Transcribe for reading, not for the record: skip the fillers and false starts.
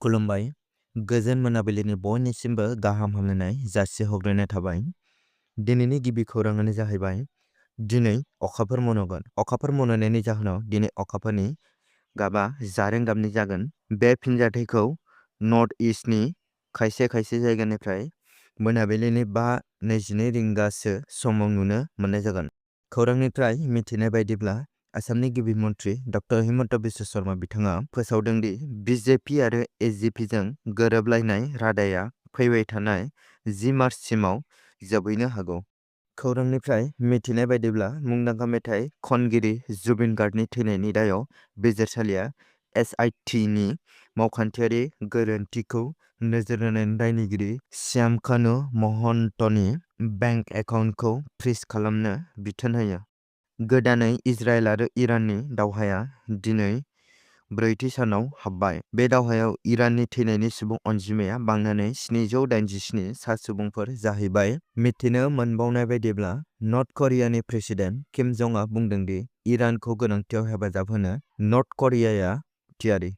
खुलुमबाय गोजोन मोनाबिलिनि बयनिसिमबो गाहाम हामलायनाय जासिहरग्रोनाय थाबाय। दिनैनि गिबि खौराङानो जाहैबाय दिनै अखाफोर मन'गोन। अखाफोर मन'नायनि जाहोनाव दिनै अखाफोरनि गाबा जारें गाबनि जागोन। बे फिनजाथायखौ नर्थ इस्टनि खायसे जायगानिफ्राय मोनाबिलिनि 5:22 रिंगासो समाव नुनो मोननाय जागोन। खौरांनिफ्राय मिथिनाय बायदिब्ला आसामनि गिबि मन्थ्रि डक्टर हिमन्त बिश्व शर्मा बिथाङा फोसावदोंदि बिजेपि आरो एजिपिजों गोरोबलायनाय रादाया फैबाय थानाय 10 मार्चसिमाव जोबहैनो हागौ। खौरांनिफ्राय मिथिनाय बायदिब्ला मुंदांखा मेथाइ खनगिरि जुबिन गार्गनि थैनायनि दायाव बिजिरसालिया एसआइटिनि मावखान्थियारि गोरोन्थिखौ नोजोर होनानै दायनिगिरि श्याम कानु महन्तनि बेंक एकाउन्टखौ फ्रिज खालामनो बिथोन होयो। गोदानै इजराइल आरो इराननि दावहाया दिनै 4थि सानाव हाबबाय। बे दावहायाव इराननि थैनायनि सुबुं अनजिमाया बांनानै 787 सा सुबुंफोर जाहैबाय। मिथिनो मोनबावनाय बायदिब्ला नर्थ करियानि प्रेसिडेन्ट किम जंआ बुंदोंदि इरानखौ गोनांथियाव हेफाजाब होनो नर्थ करियाया थियारि।